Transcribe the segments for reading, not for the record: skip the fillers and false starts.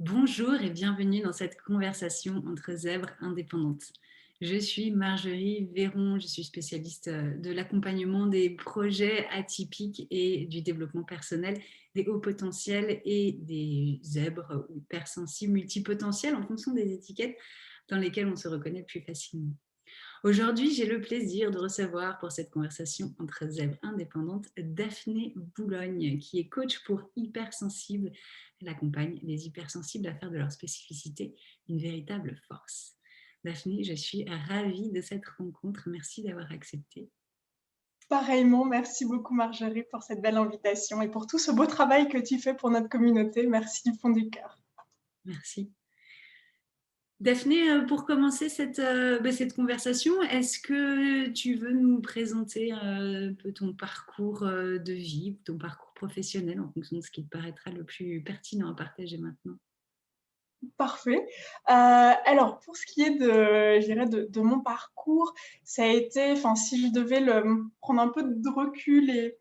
Bonjour et bienvenue dans cette conversation entre zèbres indépendantes. Je suis Marjorie Véron, je suis spécialiste de l'accompagnement des projets atypiques et du développement personnel des hauts potentiels et des zèbres ou hypersensibles multipotentiels en fonction des étiquettes dans lesquelles on se reconnaît plus facilement. Aujourd'hui, j'ai le plaisir de recevoir pour cette conversation entre zèbres indépendantes Daphné Boulogne, qui est coach pour hypersensibles. Elle accompagne les hypersensibles à faire de leur spécificité une véritable force. Daphné, je suis ravie de cette rencontre. Merci d'avoir accepté. Pareillement, merci beaucoup Marjorie pour cette belle invitation et pour tout ce beau travail que tu fais pour notre communauté. Merci du fond du cœur. Merci. Daphné, pour commencer cette conversation, est-ce que tu veux nous présenter un peu ton parcours de vie, ton parcours professionnel en fonction de ce qui te paraîtra le plus pertinent à partager maintenant? Parfait. Alors pour ce qui est je dirais de mon parcours, ça a été, enfin si je devais prendre un peu de recul et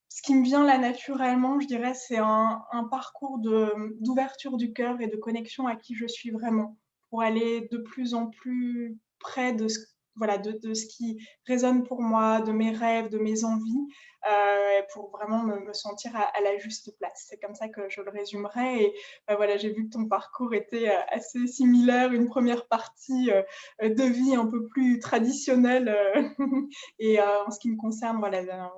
ce qui me vient là naturellement, je dirais, c'est un parcours d'ouverture du cœur et de connexion à qui je suis vraiment, pour aller de plus en plus près de voilà, de ce qui résonne pour moi, de mes rêves, de mes envies, pour vraiment me sentir à la juste place. C'est comme ça que je le résumerais et voilà, j'ai vu que ton parcours était, assez similaire, une première partie, de vie un peu plus traditionnelle, et en ce qui me concerne, voilà,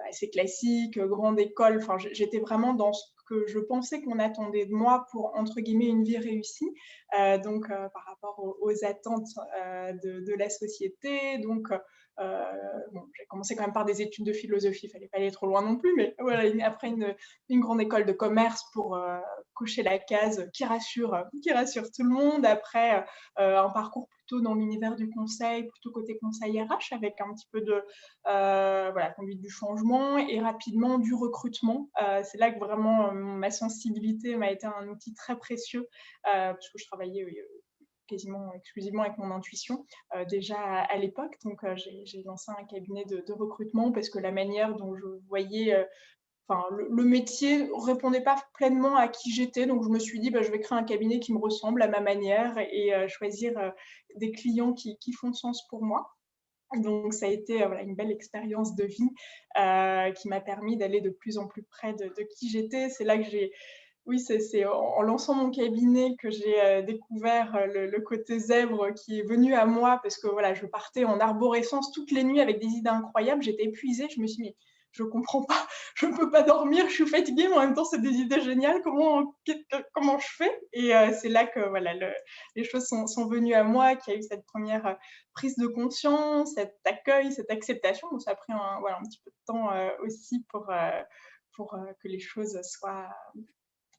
assez classique, grande école. Enfin, j'étais vraiment dans ce que je pensais qu'on attendait de moi pour, entre guillemets, une vie réussie. Donc, par rapport aux attentes de la société. Donc, bon, j'ai commencé quand même par des études de philosophie, il fallait pas aller trop loin non plus, mais voilà, après une grande école de commerce pour cocher la case qui rassure tout le monde. Après, un parcours plutôt dans l'univers du conseil, plutôt côté conseil RH, avec un petit peu de voilà, conduite du changement et rapidement du recrutement. C'est là que vraiment ma sensibilité m'a été un outil très précieux, parce que je travaillais quasiment exclusivement avec mon intuition déjà à l'époque. Donc j'ai lancé un cabinet de recrutement parce que la manière dont je voyais enfin, le métier répondait pas pleinement à qui j'étais, donc je me suis dit: «Bah, je vais créer un cabinet qui me ressemble à ma manière et choisir des clients qui font sens pour moi». Donc ça a été, voilà, une belle expérience de vie, qui m'a permis d'aller de plus en plus près de qui j'étais. C'est là que j'ai oui, c'est en lançant mon cabinet que j'ai, découvert, le côté zèbre qui est venu à moi parce que, voilà, je partais en arborescence toutes les nuits avec des idées incroyables. J'étais épuisée, je me suis dit: «Mais je comprends pas, je ne peux pas dormir, je suis fatiguée, mais en même temps, c'est des idées géniales, comment je fais?» Et c'est là que, voilà, les choses sont venues à moi, qu'il y a eu cette première prise de conscience, cet accueil, cette acceptation. Donc ça a pris voilà, un petit peu de temps, aussi pour que les choses soient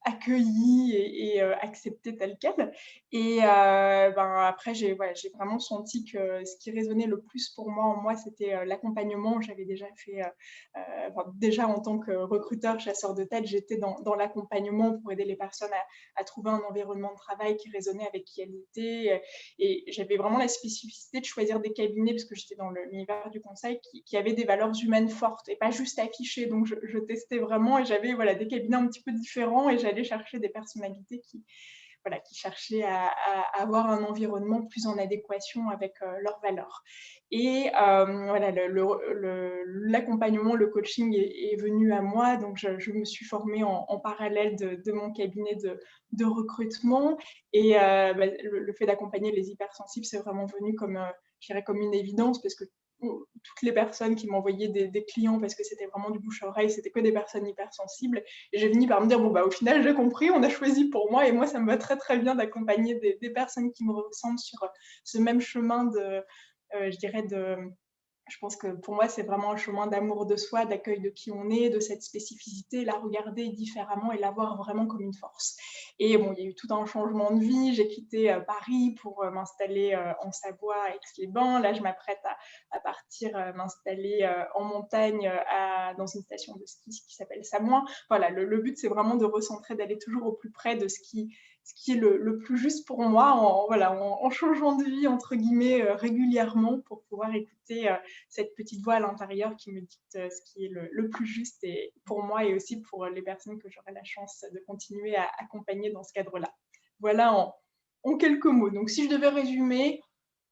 accueillie et acceptée telle quelle. Et ben, après j'ai vraiment senti que ce qui résonnait le plus pour moi, en moi, c'était, l'accompagnement. J'avais déjà fait, enfin déjà en tant que recruteur, chasseur de tête, j'étais dans l'accompagnement pour aider les personnes à trouver un environnement de travail qui résonnait avec qui elles étaient, et j'avais vraiment la spécificité de choisir des cabinets, parce que j'étais dans l'univers du conseil, qui avaient des valeurs humaines fortes et pas juste affichées. Donc je testais vraiment et j'avais, voilà, des cabinets un petit peu différents et j'allais chercher des personnalités voilà, qui cherchaient à avoir un environnement plus en adéquation avec leurs valeurs. Et voilà, l'accompagnement, le coaching est venu à moi, donc je me suis formée en parallèle de mon cabinet de recrutement. Et bah, le fait d'accompagner les hypersensibles, c'est vraiment venu comme, je dirais, comme une évidence, parce que toutes les personnes qui m'envoyaient des clients, parce que c'était vraiment du bouche à oreille, c'était que des personnes hypersensibles. Et j'ai fini par me dire: «Bon, bah, au final, j'ai compris, on a choisi pour moi», et moi, ça me va très, très bien d'accompagner des personnes qui me ressemblent sur ce même chemin je dirais, je pense que pour moi, c'est vraiment un chemin d'amour de soi, d'accueil de qui on est, de cette spécificité, la regarder différemment et la voir vraiment comme une force. Et bon, il y a eu tout un changement de vie. J'ai quitté Paris pour m'installer en Savoie, à Aix-les-Bains. Là, je m'apprête à partir m'installer en montagne dans une station de ski qui s'appelle Samoin. Voilà, le but, c'est vraiment de recentrer, d'aller toujours au plus près de ce qui est le plus juste pour moi, voilà, en changeant de vie, entre guillemets, régulièrement, pour pouvoir écouter c'est cette petite voix à l'intérieur qui me dicte ce qui est le plus juste et pour moi et aussi pour les personnes que j'aurai la chance de continuer à accompagner dans ce cadre-là. Voilà en quelques mots. Donc si je devais résumer,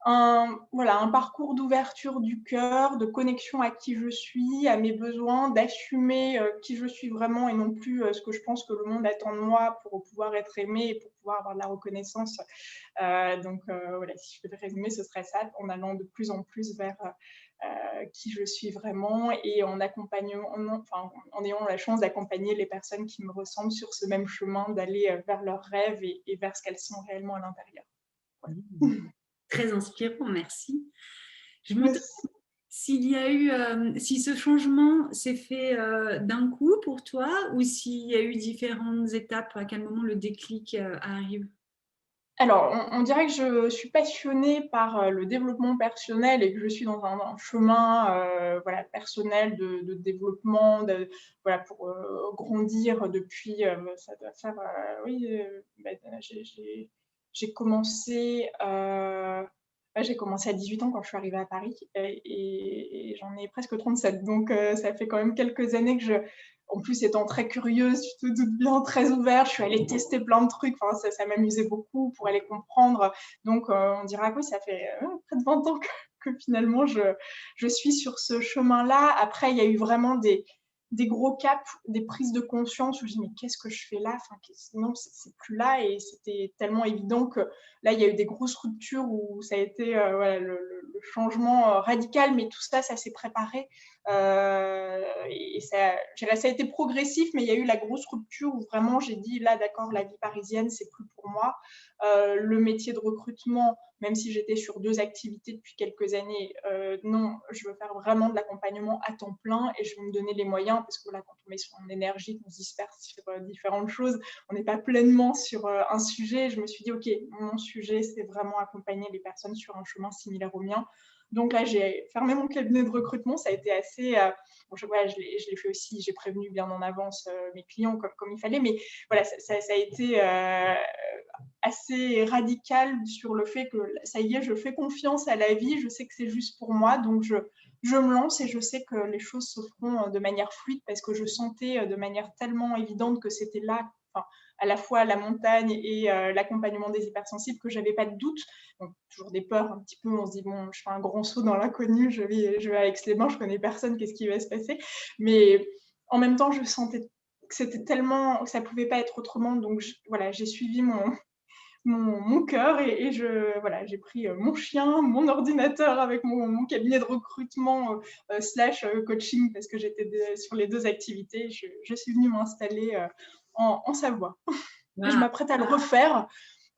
un parcours d'ouverture du cœur, de connexion à qui je suis, à mes besoins, d'assumer qui je suis vraiment et non plus ce que je pense que le monde attend de moi pour pouvoir être aimée et pour pouvoir avoir de la reconnaissance. Voilà, si je devais résumer, ce serait ça, en allant de plus en plus vers qui je suis vraiment et en ayant la chance d'accompagner les personnes qui me ressemblent sur ce même chemin, d'aller vers leurs rêves et vers ce qu'elles sont réellement à l'intérieur. Ouais. Très inspirant, merci. Je me demande Merci. s'il y a eu, si ce changement s'est fait d'un coup pour toi ou s'il y a eu différentes étapes, à quel moment le déclic arrive? Alors, on dirait que je suis passionnée par le développement personnel et que je suis dans un chemin voilà, personnel de développement, voilà, pour grandir depuis, ça doit faire, oui, j'ai commencé, ouais, j'ai commencé à 18 ans quand je suis arrivée à Paris et j'en ai presque 37. Donc, ça fait quand même quelques années que en plus, étant très curieuse, tu te doutes bien, très ouverte, je suis allée tester plein de trucs, enfin, ça m'amusait beaucoup pour aller comprendre. Donc, on dira que oui, ça fait près de 20 ans que finalement, je suis sur ce chemin-là. Après, il y a eu vraiment des gros caps, des prises de conscience où je dis mais qu'est-ce que je fais là, enfin, non, c'est plus là et c'était tellement évident que là, il y a eu des grosses ruptures où ça a été voilà, le changement radical, mais tout ça, ça s'est préparé. Et ça a été progressif, mais il y a eu la grosse rupture où vraiment j'ai dit là, d'accord, la vie parisienne, c'est plus pour moi. Le métier de recrutement, même si j'étais sur 2 activités depuis quelques années, non, je veux faire vraiment de l'accompagnement à temps plein et je vais me donner les moyens parce que là, quand on met son énergie, qu'on se disperse sur différentes choses, on n'est pas pleinement sur un sujet. Je me suis dit, OK, mon sujet, c'est vraiment accompagner les personnes sur un chemin similaire au mien. Donc là, j'ai fermé mon cabinet de recrutement. Ça a été assez. Bon, voilà, je l'ai fait aussi. J'ai prévenu bien en avance mes clients comme il fallait. Mais voilà, ça a été assez radical sur le fait que ça y est, je fais confiance à la vie. Je sais que c'est juste pour moi. Donc, je me lance et je sais que les choses se feront de manière fluide parce que je sentais de manière tellement évidente que c'était là. Enfin, à la fois la montagne et l'accompagnement des hypersensibles, que j'avais pas de doute. Donc, toujours des peurs un petit peu, on se dit, bon, je fais un grand saut dans l'inconnu, je vais à Aix-les-Bains, je connais personne, qu'est-ce qui va se passer? Mais en même temps, je sentais que c'était tellement, que ça pouvait pas être autrement, donc voilà, j'ai suivi mon cœur et voilà, j'ai pris mon chien, mon ordinateur avec mon cabinet de recrutement slash coaching parce que j'étais sur les 2 activités. Je suis venue m'installer en Savoie. Et je Wow. m'apprête à le refaire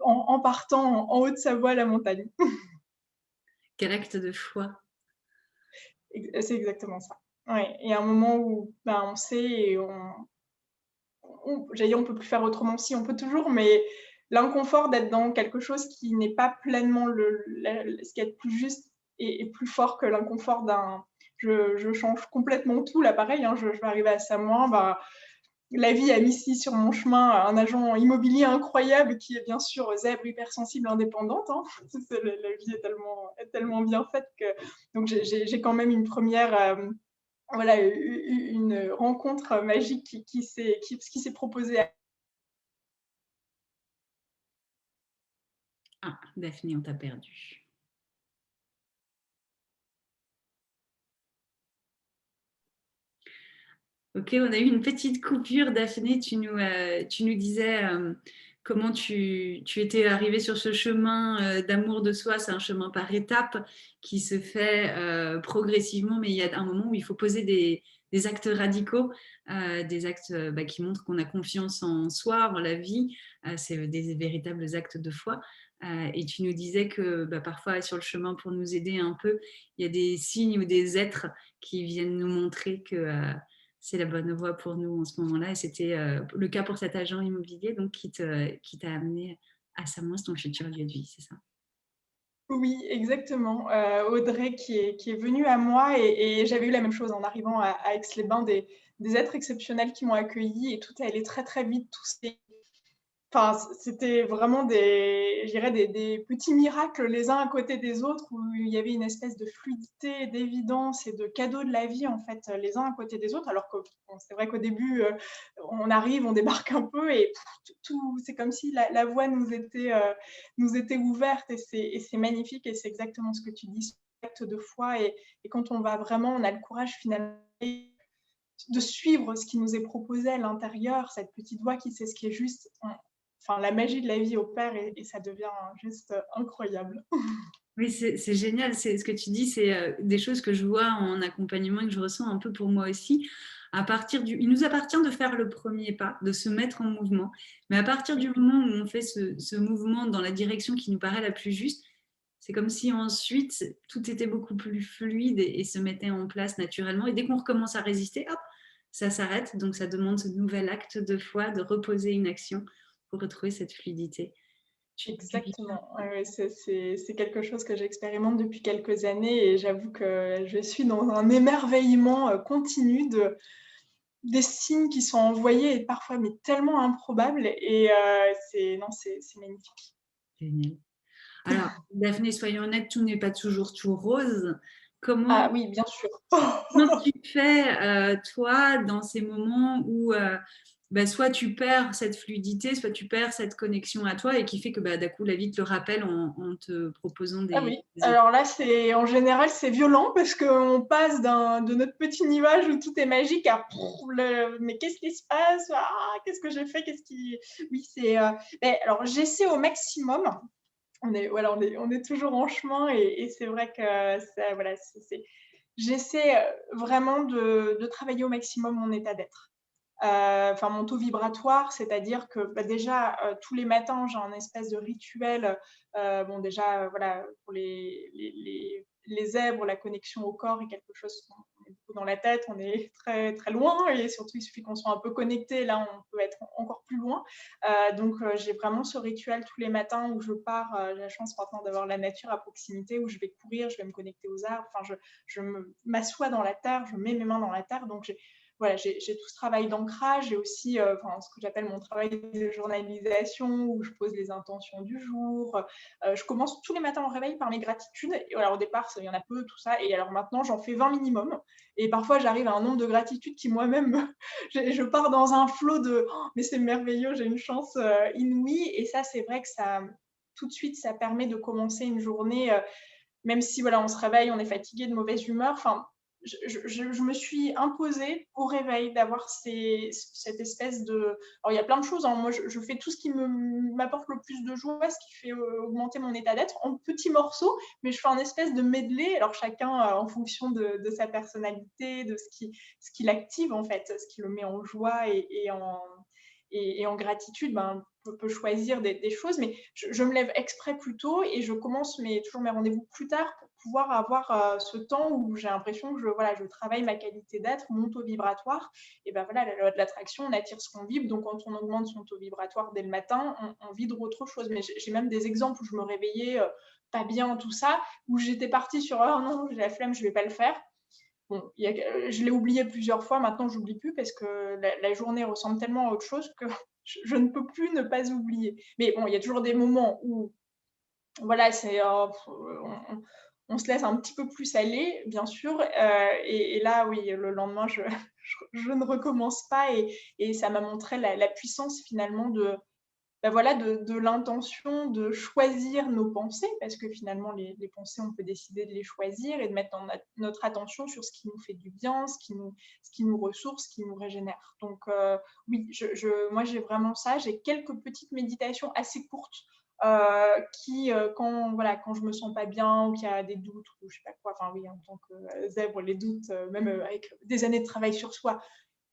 en partant en Haute-Savoie à la montagne. Quel acte de foi. C'est exactement ça. Ouais. Et à un moment où ben, on sait et j'allais dire on peut plus faire autrement, si on peut toujours, mais l'inconfort d'être dans quelque chose qui n'est pas pleinement ce qui est plus juste et plus fort que l'inconfort d'un je change complètement tout. Là, pareil, hein, je vais arriver à Samoin, bah, la vie a mis ici sur mon chemin un agent immobilier incroyable qui est bien sûr zèbre, hypersensible, indépendante. Hein. La vie est tellement bien faite que donc j'ai quand même une première voilà, une rencontre magique qui s'est proposée. Ah, Daphné, on t'a perdu. Ok, on a eu une petite coupure. Daphné, tu nous disais comment tu étais arrivée sur ce chemin d'amour de soi. C'est un chemin par étapes qui se fait progressivement, mais il y a un moment où il faut poser des actes radicaux, des actes qui montrent qu'on a confiance en soi, en la vie. C'est des véritables actes de foi. Et tu nous disais que parfois sur le chemin, pour nous aider un peu, il y a des signes ou des êtres qui viennent nous montrer que c'est la bonne voie pour nous en ce moment-là. Et c'était le cas pour cet agent immobilier donc, qui t'a amené à Samoins, ton futur lieu de vie, c'est ça? Oui, exactement. Audrey qui est venue à moi et j'avais eu la même chose en arrivant à Aix-les-Bains, des êtres exceptionnels qui m'ont accueillie et tout est allé très très vite. Tout s'est Enfin, c'était vraiment je dirais des petits miracles les uns à côté des autres où il y avait une espèce de fluidité, d'évidence et de cadeaux de la vie, en fait, les uns à côté des autres. Alors que bon, c'est vrai qu'au début, on arrive, on débarque un peu et tout c'est comme si la voie nous était ouverte et c'est magnifique et c'est exactement ce que tu dis, ce acte de foi et quand on va vraiment, on a le courage finalement de suivre ce qui nous est proposé à l'intérieur, cette petite voix qui sait ce qui est juste. Enfin, la magie de la vie opère et ça devient juste incroyable. Oui, c'est génial. Ce que tu dis, c'est des choses que je vois en accompagnement et que je ressens un peu pour moi aussi. Il nous appartient de faire le premier pas, de se mettre en mouvement. Mais à partir du moment où on fait ce mouvement dans la direction qui nous paraît la plus juste, c'est comme si ensuite tout était beaucoup plus fluide et se mettait en place naturellement. Et dès qu'on recommence à résister, hop, ça s'arrête. Donc ça demande ce nouvel acte de foi, de reposer une action pour retrouver cette fluidité. Exactement. Ouais, c'est quelque chose que j'expérimente depuis quelques années et j'avoue que je suis dans un émerveillement continu des signes qui sont envoyés et parfois mais tellement improbables et non, c'est magnifique. Génial. Alors, Daphné, soyons honnêtes, tout n'est pas toujours tout rose. Ah Comment, oui, bien sûr. comment tu fais, toi, dans ces moments où bah, soit tu perds cette fluidité, soit tu perds cette connexion à toi et qui fait que bah, d'un coup, la vie te le rappelle en te proposant Ah oui, des alors là, c'est en général, c'est violent parce qu'on passe de notre petit nuage où tout est magique à mais qu'est-ce qui se passe? Ah, qu'est-ce que j'ai fait? Qu'est-ce qui. Oui, c'est. Mais alors, j'essaie au maximum. Voilà, on est toujours en chemin et c'est vrai que ça, voilà, j'essaie vraiment de travailler au maximum mon état d'être. Enfin mon taux vibratoire, c'est-à-dire que bah, déjà tous les matins j'ai un espèce de rituel. Bon déjà voilà pour les zèbres, la connexion au corps est quelque chose qu'on est beaucoup dans la tête, on est très très loin et surtout il suffit qu'on soit un peu connecté, là on peut être encore plus loin. Donc j'ai vraiment ce rituel tous les matins où je pars. J'ai la chance maintenant d'avoir la nature à proximité où je vais courir, je vais me connecter aux arbres. Enfin m'assois dans la terre, je mets mes mains dans la terre. Donc voilà, j'ai tout ce travail d'ancrage. J'ai aussi ce que j'appelle mon travail de journalisation où je pose les intentions du jour. Je commence tous les matins au réveil par mes gratitudes. Et alors, au départ, il y en a peu, tout ça. Et alors maintenant, j'en fais 20 minimum. Et parfois, j'arrive à un nombre de gratitudes qui moi-même, je pars dans un flot de mais c'est merveilleux, j'ai une chance inouïe. Et ça, c'est vrai que ça, tout de suite, ça permet de commencer une journée, même si voilà, on se réveille, on est fatigué, de mauvaise humeur. Enfin, je me suis imposée au réveil d'avoir cette espèce de. Alors, il y a plein de choses. Hein. Moi, je fais tout ce qui m'apporte le plus de joie, ce qui fait augmenter mon état d'être en petits morceaux, mais je fais un espèce de medley. Alors, chacun en fonction de sa personnalité, de ce qui l'active, en fait, ce qui le met en joie et en gratitude, ben, peut choisir des choses, mais je me lève exprès plus tôt et je commence toujours mes rendez-vous plus tard pour pouvoir avoir ce temps où j'ai l'impression que voilà, je travaille ma qualité d'être, mon taux vibratoire. Et ben voilà, la loi de l'attraction, on attire ce qu'on vibre, donc quand on augmente son taux vibratoire dès le matin, on vibre autre chose. Mais j'ai même des exemples où je me réveillais pas bien, tout ça, où j'étais partie sur oh non, j'ai la flemme, je vais pas le faire. Bon, je l'ai oublié plusieurs fois, maintenant je n'oublie plus parce que la journée ressemble tellement à autre chose que je ne peux plus ne pas oublier. Mais bon, il y a toujours des moments où, voilà, on se laisse un petit peu plus aller, bien sûr. Et là, oui, le lendemain, je ne recommence pas et ça m'a montré la puissance finalement bah voilà, de l'intention de choisir nos pensées, parce que finalement, les pensées, on peut décider de les choisir et de mettre notre attention sur ce qui nous fait du bien, ce qui nous ressource, ce qui nous régénère. Donc, oui, moi, j'ai vraiment ça. J'ai quelques petites méditations assez courtes voilà, quand je me sens pas bien ou qu'il y a des doutes ou je sais pas quoi. Enfin, oui, en tant que zèbre, les doutes, même avec des années de travail sur soi,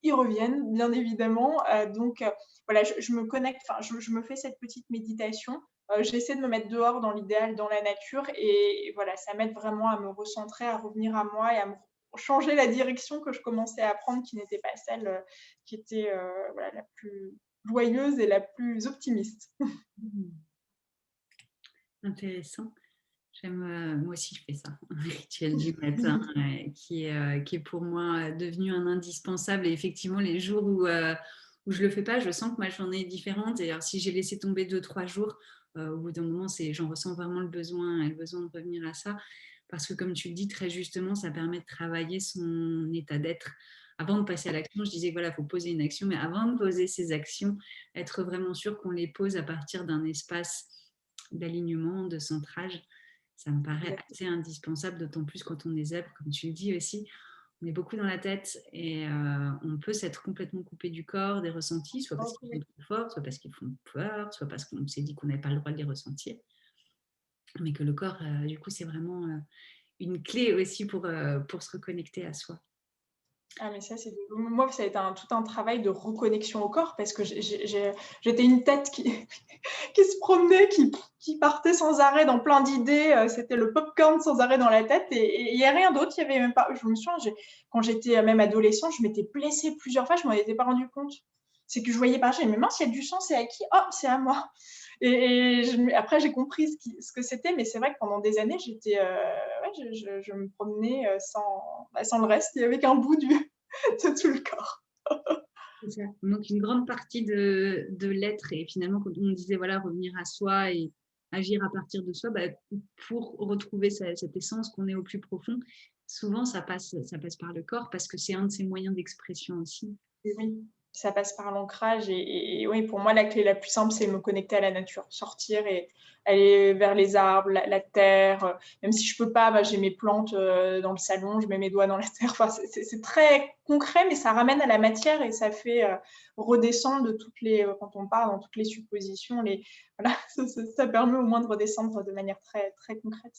ils reviennent, bien évidemment. Donc, voilà, je me connecte, enfin, je me fais cette petite méditation. J'essaie de me mettre dehors dans l'idéal, dans la nature. Et voilà, ça m'aide vraiment à me recentrer, à revenir à moi et à me changer la direction que je commençais à prendre, qui n'était pas celle qui était voilà, la plus joyeuse et la plus optimiste. intéressant. Moi aussi, je fais ça, un rituel du matin qui est pour moi devenu un indispensable. Et effectivement, les jours où où je le fais pas, je sens que ma journée est différente. Et alors, si j'ai laissé tomber 2-3 jours, au bout d'un moment, j'en ressens vraiment le besoin et le besoin de revenir à ça. Parce que comme tu le dis très justement, ça permet de travailler son état d'être. Avant de passer à l'action, je disais voilà, il faut poser une action, mais avant de poser ces actions, être vraiment sûr qu'on les pose à partir d'un espace d'alignement, de centrage, ça me paraît assez indispensable, d'autant plus quand on est zèbre, comme tu le dis aussi. On est beaucoup dans la tête et on peut s'être complètement coupé du corps, des ressentis, soit parce qu'ils font trop fort, soit parce qu'ils font peur, soit parce qu'on s'est dit qu'on n'avait pas le droit de les ressentir. Mais que le corps, du coup, c'est vraiment une clé aussi pour se reconnecter à soi. Ah mais ça, moi, ça a été tout un travail de reconnexion au corps parce que j'étais une tête qui, qui se promenait, qui partait sans arrêt dans plein d'idées. C'était le popcorn sans arrêt dans la tête et il n'y a rien d'autre. Il y avait même pas. Je me souviens, quand j'étais même adolescente, je m'étais blessée plusieurs fois. Je m'en étais pas rendu compte. C'est que je voyais pas. J'ai dit, mais mince, il y a du sang, c'est à qui? Oh, c'est à moi. Après, j'ai compris ce que c'était, mais c'est vrai que pendant des années, je me promenais sans le reste, il n'y avait qu'un bout de tout le corps. C'est ça. Donc, une grande partie de l'être, et finalement, quand on disait voilà, revenir à soi et agir à partir de soi, pour retrouver cette essence qu'on est au plus profond, souvent ça passe par le corps parce que c'est un de ses moyens d'expression aussi. Et oui, ça passe par l'ancrage. Et oui, pour moi, la clé la plus simple, c'est me connecter à la nature, sortir et aller vers les arbres, la terre. Même si je peux pas, j'ai mes plantes dans le salon, je mets mes doigts dans la terre. Enfin, c'est très concret, mais ça ramène à la matière et ça fait redescendre de quand on part dans toutes les suppositions. Voilà, ça permet au moins de redescendre de manière très, très concrète.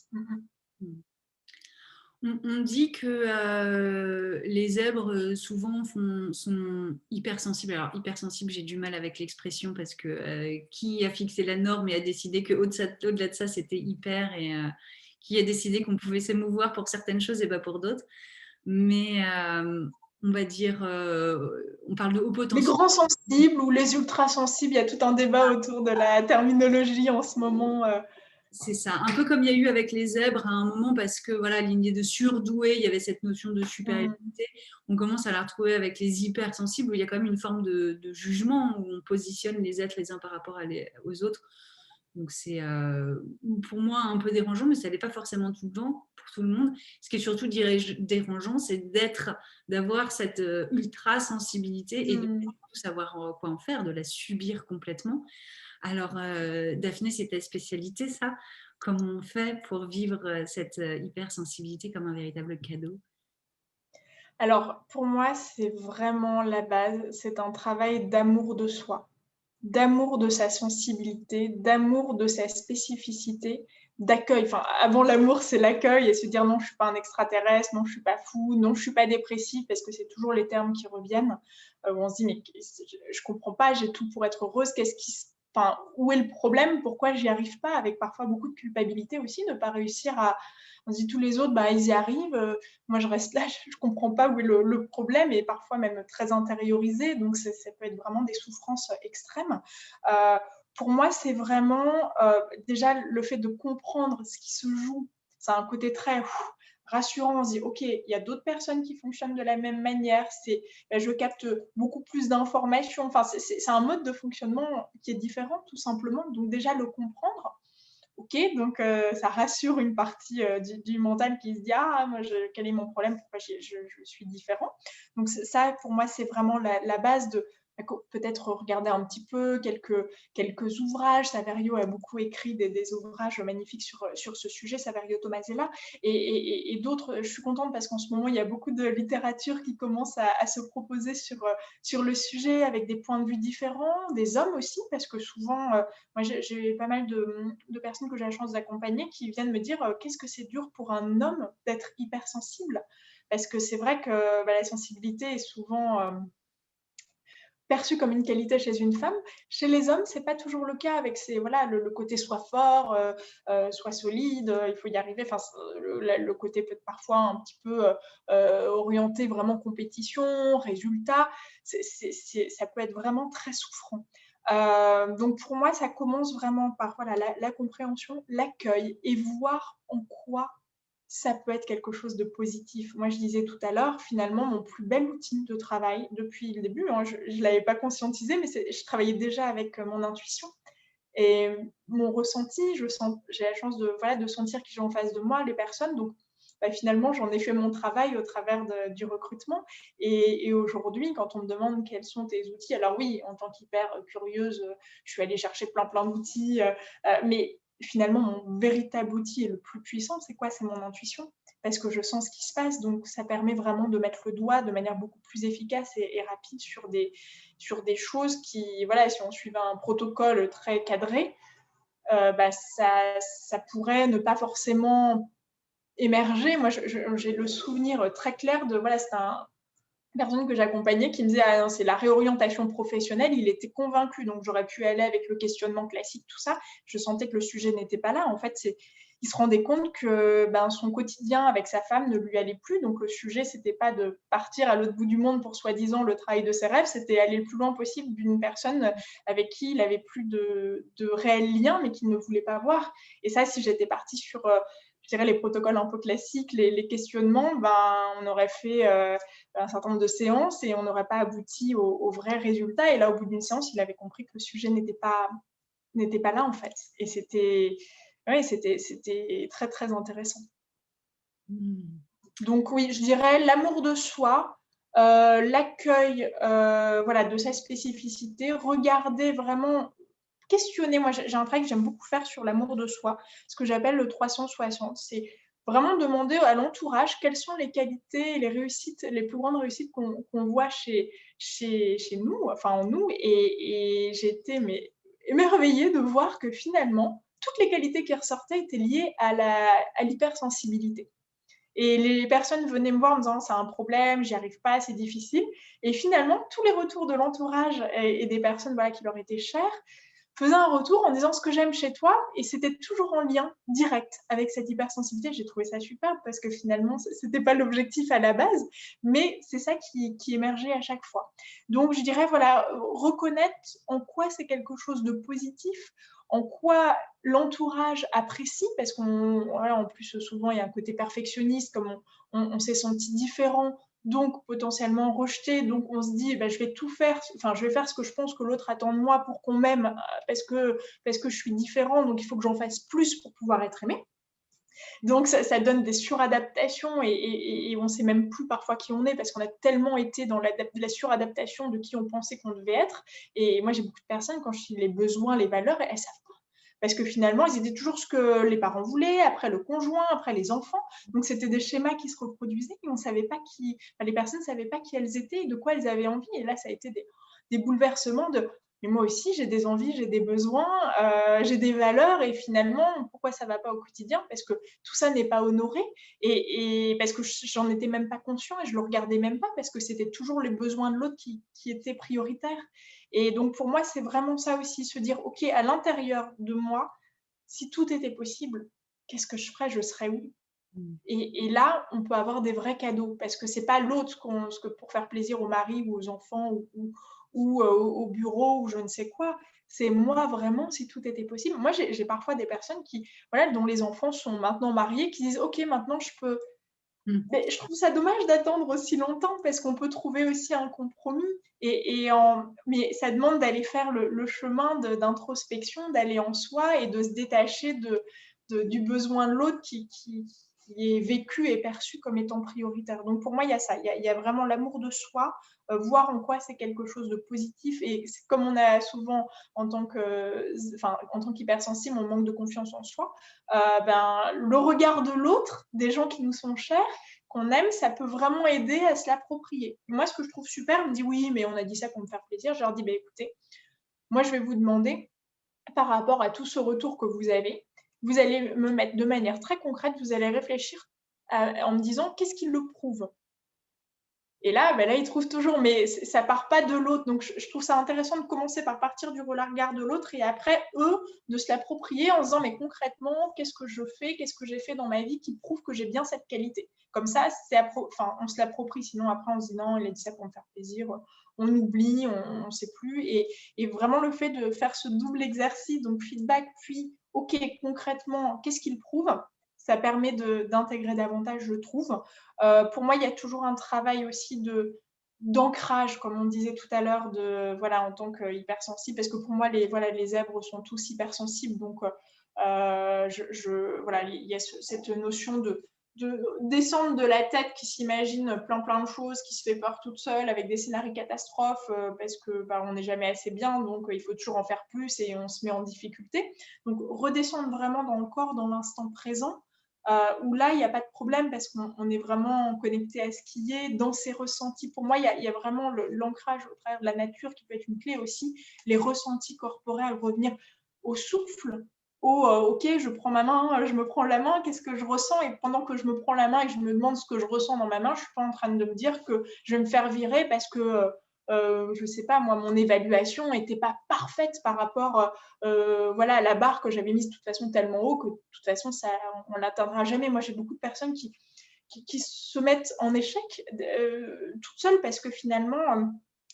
Mm. On dit que les zèbres souvent sont hypersensibles. Alors hypersensibles, j'ai du mal avec l'expression parce que qui a fixé la norme et a décidé qu'au-delà de ça, c'était hyper et qui a décidé qu'on pouvait s'émouvoir pour certaines choses et pas pour d'autres. Mais on va dire, on parle de haut Les potentiel. grands sensibles ou les ultra sensibles, il y a tout un débat autour de la terminologie en ce moment. C'est ça, un peu comme il y a eu avec les zèbres à un moment, parce que voilà, l'idée de surdoué, il y avait cette notion de supériorité. On commence à la retrouver avec les hypersensibles, où il y a quand même une forme de jugement, où on positionne les êtres les uns par rapport aux autres. Donc c'est pour moi un peu dérangeant, mais ça n'est pas forcément tout le temps pour tout le monde. Ce qui est surtout dérangeant, c'est d'avoir cette ultra sensibilité et de ne pas savoir quoi en faire, de la subir complètement. Alors, Daphné, c'est ta spécialité, ça. Comment on fait pour vivre cette hypersensibilité comme un véritable cadeau? Alors, pour moi, c'est vraiment la base. C'est un travail d'amour de soi, d'amour de sa sensibilité, d'amour de sa spécificité, d'accueil. Enfin, avant l'amour, c'est l'accueil et se dire non, je ne suis pas un extraterrestre, non, je ne suis pas fou, non, je ne suis pas dépressif, parce que c'est toujours les termes qui reviennent. Où on se dit, mais je ne comprends pas, j'ai tout pour être heureuse, enfin, où est le problème? Pourquoi j'y arrive pas? Avec parfois beaucoup de culpabilité aussi, ne pas réussir à. On se dit tous les autres, ils y arrivent. Moi, je reste là, je ne comprends pas où est le problème, et parfois même très intériorisé. Donc, ça peut être vraiment des souffrances extrêmes. Pour moi, c'est vraiment déjà le fait de comprendre ce qui se joue. C'est un côté très rassurant. On se dit, OK, il y a d'autres personnes qui fonctionnent de la même manière. Je capte beaucoup plus d'informations. Enfin, c'est un mode de fonctionnement qui est différent, tout simplement. Donc, déjà, le comprendre. OK, donc ça rassure une partie du mental qui se dit ah moi quel est mon problème, pourquoi je suis différent. Donc ça pour moi c'est vraiment la base de peut-être regarder un petit peu quelques ouvrages. Saverio a beaucoup écrit des ouvrages magnifiques sur ce sujet, Saverio Tomasella, et d'autres. Je suis contente parce qu'en ce moment il y a beaucoup de littérature qui commence à se proposer sur le sujet avec des points de vue différents, des hommes aussi, parce que souvent moi, j'ai pas mal de personnes que j'ai la chance d'accompagner qui viennent me dire qu'est-ce que c'est dur pour un homme d'être hypersensible. Parce que c'est vrai que la sensibilité est souvent perçue comme une qualité chez une femme. Chez les hommes, c'est pas toujours le cas avec le côté soit fort, soit solide, il faut y arriver. Enfin, le côté peut-être parfois un petit peu orienté vraiment compétition, résultat. Ça peut être vraiment très souffrant. Donc pour moi, ça commence vraiment par la compréhension, l'accueil et voir en quoi ça peut être quelque chose de positif. Moi, je disais tout à l'heure, finalement, mon plus bel outil de travail depuis le début, hein, je ne l'avais pas conscientisé, mais je travaillais déjà avec mon intuition. Et mon ressenti, j'ai la chance de, voilà, de sentir qui j'ai en face de moi, les personnes. Donc, bah, finalement, j'en ai fait mon travail au travers du recrutement. Et aujourd'hui, quand on me demande quels sont tes outils, alors oui, en tant qu'hyper curieuse, je suis allée chercher plein d'outils, mais finalement, mon véritable outil et le plus puissant, c'est quoi? C'est mon intuition, parce que je sens ce qui se passe. Donc, ça permet vraiment de mettre le doigt de manière beaucoup plus efficace et rapide sur des choses qui, voilà, si on suivait un protocole très cadré, bah, ça pourrait ne pas forcément émerger. Moi, j'ai le souvenir très clair de, voilà, c'était une personne que j'accompagnais qui me disait: «Ah non, c'est la réorientation professionnelle». Il était convaincu, donc j'aurais pu aller avec le questionnement classique, tout ça. Je sentais que le sujet n'était pas là. En fait, il se rendait compte que, ben, son quotidien avec sa femme ne lui allait plus. Donc le sujet, c'était pas de partir à l'autre bout du monde pour soi-disant le travail de ses rêves, c'était aller le plus loin possible d'une personne avec qui il avait plus de réel lien, mais qu'il ne voulait pas voir. Et ça, si j'étais partie sur, je dirais les protocoles un peu classiques, les questionnements, ben, on aurait fait, un certain nombre de séances et on n'aurait pas abouti au vrai résultat. Et là, au bout d'une séance, il avait compris que le sujet n'était pas là, en fait. Et c'était, ouais, c'était très, très intéressant. Mmh. Donc oui, je dirais l'amour de soi, l'accueil, voilà, de sa spécificité, regarder vraiment, questionner. Moi, j'ai un travail que j'aime beaucoup faire sur l'amour de soi, ce que j'appelle le 360. C'est vraiment demander à l'entourage quelles sont les qualités et les réussites, les plus grandes réussites qu'on voit chez nous, enfin en nous. Et j'ai été mais émerveillée de voir que finalement, toutes les qualités qui ressortaient étaient liées à l'hypersensibilité. Et les personnes venaient me voir en me disant: «C'est un problème, j'y arrive pas, c'est difficile». Et finalement, tous les retours de l'entourage et des personnes, voilà, qui leur étaient chères, faisaient un retour en disant: «Ce que j'aime chez toi», et c'était toujours en lien direct avec cette hypersensibilité. J'ai trouvé ça superbe parce que finalement, c'était pas l'objectif à la base, mais c'est ça qui émergeait à chaque fois. Donc je dirais, voilà, reconnaître en quoi c'est quelque chose de positif, en quoi l'entourage apprécie, parce qu'on, voilà, en plus, souvent, il y a un côté perfectionniste, comme on s'est senti différent, donc potentiellement rejeté, donc on se dit: bah, je vais tout faire, enfin, je vais faire ce que je pense que l'autre attend de moi pour qu'on m'aime, parce que je suis différent, donc il faut que j'en fasse plus pour pouvoir être aimé. Donc ça donne des suradaptations et on ne sait même plus parfois qui on est parce qu'on a tellement été dans la suradaptation de qui on pensait qu'on devait être. Et moi, j'ai beaucoup de personnes, quand je dis les besoins, les valeurs, elles savent pas. Parce que finalement, ils étaient toujours ce que les parents voulaient, après le conjoint, après les enfants. Donc c'était des schémas qui se reproduisaient et on savait pas qui, enfin, les personnes ne savaient pas qui elles étaient et de quoi elles avaient envie. Et là, ça a été des bouleversements de mais moi aussi, j'ai des envies, j'ai des besoins, j'ai des valeurs, et finalement, pourquoi ça ne va pas au quotidien? Parce que tout ça n'est pas honoré, et parce que j'en étais même pas conscient et je le regardais même pas parce que c'était toujours les besoins de l'autre qui étaient prioritaires. Et donc pour moi, c'est vraiment ça aussi, se dire: «OK, à l'intérieur de moi, si tout était possible, qu'est-ce que je ferais? Je serais où?» Mmh. Et là, on peut avoir des vrais cadeaux parce que c'est pas l'autre ce que pour faire plaisir au mari ou aux enfants ou au bureau ou je ne sais quoi. C'est moi vraiment, si tout était possible. Moi, j'ai parfois des personnes qui, voilà, dont les enfants sont maintenant mariés, qui disent: «OK, maintenant je peux». Mmh. Mais je trouve ça dommage d'attendre aussi longtemps parce qu'on peut trouver aussi un compromis, mais ça demande d'aller faire le chemin d'introspection, d'aller en soi et de se détacher du besoin de l'autre qui est vécu et perçu comme étant prioritaire. Donc pour moi, il y a ça, il y a vraiment l'amour de soi, voir en quoi c'est quelque chose de positif. Et c'est comme on a souvent en tant qu'hypersensible, on manque de confiance en soi, ben, le regard de l'autre, des gens qui nous sont chers, qu'on aime, ça peut vraiment aider à se l'approprier. Moi, ce que je trouve super, on me dit: «Oui, mais on a dit ça pour me faire plaisir». Je leur dis: «Beh, écoutez, moi, je vais vous demander, par rapport à tout ce retour que vous allez me mettre de manière très concrète, vous allez réfléchir en me disant: "Qu'est-ce qui le prouve?"». Et là, bah, là, ils trouvent toujours, mais ça part pas de l'autre. Donc, je trouve ça intéressant de commencer par partir du regard de l'autre et après, eux, de se l'approprier en se disant: «Mais concrètement, qu'est-ce que je fais? Qu'est-ce que j'ai fait dans ma vie qui prouve que j'ai bien cette qualité?» Comme ça, enfin, on se l'approprie. Sinon, après, on se dit: «Non, il a dit ça pour me faire plaisir». On oublie, on ne sait plus. Et vraiment, le fait de faire ce double exercice, donc feedback, puis OK, concrètement, qu'est-ce qu'il prouve? ça permet d'intégrer davantage, je trouve. Pour moi, il y a toujours un travail aussi d'ancrage, comme on disait tout à l'heure, voilà, en tant qu'hypersensible, parce que pour moi, les zèbres sont tous hypersensibles, donc voilà, il y a cette notion de descendre de la tête qui s'imagine plein de choses, qui se fait peur toute seule avec des scénarios catastrophes parce que on n'est jamais assez bien, donc il faut toujours en faire plus et on se met en difficulté. Donc redescendre vraiment dans le corps, dans l'instant présent, où là, il n'y a pas de problème parce qu'on est vraiment connecté à ce qui est, dans ses ressentis. Pour moi, il y a vraiment l'ancrage au travers de la nature qui peut être une clé aussi, les ressentis corporels, revenir au souffle, ok, je prends ma main, je me prends la main, qu'est-ce que je ressens? Et pendant que je me prends la main et que je me demande ce que je ressens dans ma main, je ne suis pas en train de me dire que je vais me faire virer parce que je ne sais pas, moi, mon évaluation n'était pas parfaite par rapport voilà, à la barre que j'avais mise de toute façon tellement haut que de toute façon, on ne l'atteindra jamais. Moi, j'ai beaucoup de personnes qui se mettent en échec toutes seules parce que finalement,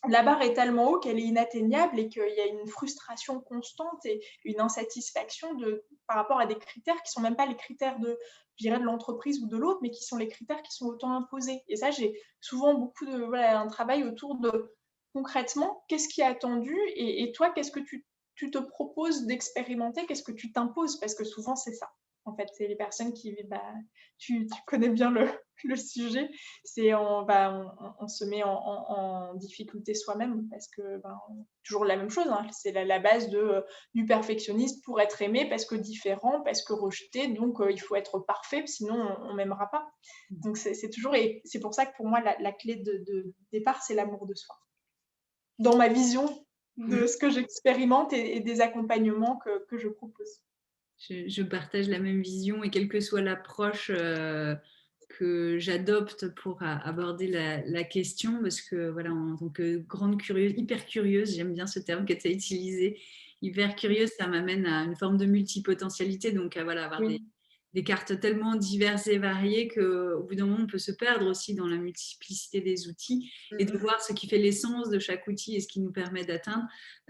la barre est tellement haut qu'elle est inatteignable et qu'il y a une frustration constante et une insatisfaction par rapport à des critères qui ne sont même pas les critères je dirais, de l'entreprise ou de l'autre, mais qui sont les critères qui sont auto-imposés. Et ça, j'ai souvent beaucoup voilà, un travail autour de concrètement, qu'est-ce qui est attendu et toi, qu'est-ce que tu te proposes d'expérimenter, qu'est-ce que tu t'imposes? Parce que souvent, c'est ça. En fait, c'est les personnes qui, tu connais bien le sujet, c'est on se met en difficulté soi-même parce que toujours la même chose, hein, c'est la base du perfectionniste pour être aimé parce que différent, parce que rejeté, donc il faut être parfait, sinon on m'aimera pas. Donc c'est toujours, et c'est pour ça que pour moi la clé de départ, c'est l'amour de soi. Dans ma vision de ce que j'expérimente et des accompagnements que je propose. Je partage la même vision et quelle que soit l'approche que j'adopte pour aborder la question, parce que voilà, en tant que grande curieuse, hyper curieuse, j'aime bien ce terme que tu as utilisé, hyper curieuse, ça m'amène à une forme de multipotentialité, donc à voilà, avoir des cartes tellement diverses et variées qu'au bout d'un moment, on peut se perdre aussi dans la multiplicité des outils et de voir ce qui fait l'essence de chaque outil et ce qui nous permet d'atteindre.